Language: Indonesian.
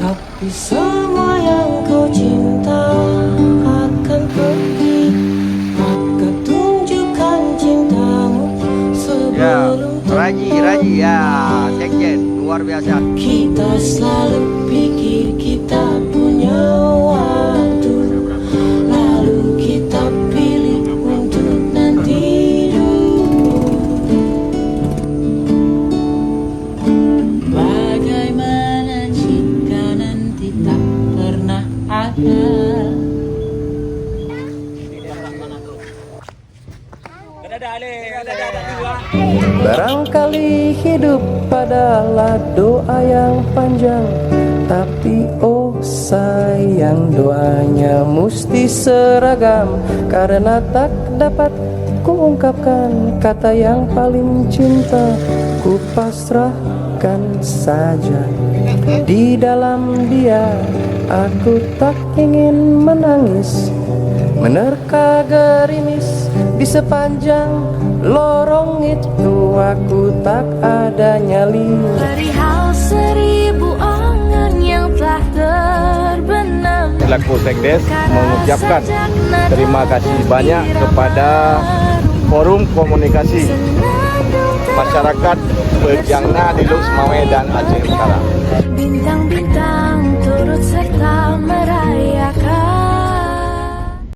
Tapi semua yang kau cinta akan pergi. Maka tunjukkan cintamu sebelum Raji ya, sekjen luar biasa. Kita selalu pikir kita punya waktu, lalu kita pilih untuk nanti dulu. Bagaimana jika nanti tak pernah ada? Barangkali hidup adalah doa yang panjang, tapi oh sayang doanya mesti seragam. Karena tak dapat kuungkapkan kata yang paling cinta, ku pasrahkan saja. Di dalam dia aku tak ingin menangis, menerka gerimis di sepanjang lorong itu aku tak ada nyali. Perihal seribu angan yang telah terbenam. Selaku Sekdes mengucapkan terima kasih banyak kepada Forum Komunikasi Masyarakat Pejangna di Lux Mawai dan Aceh Utara. Bintang-bintang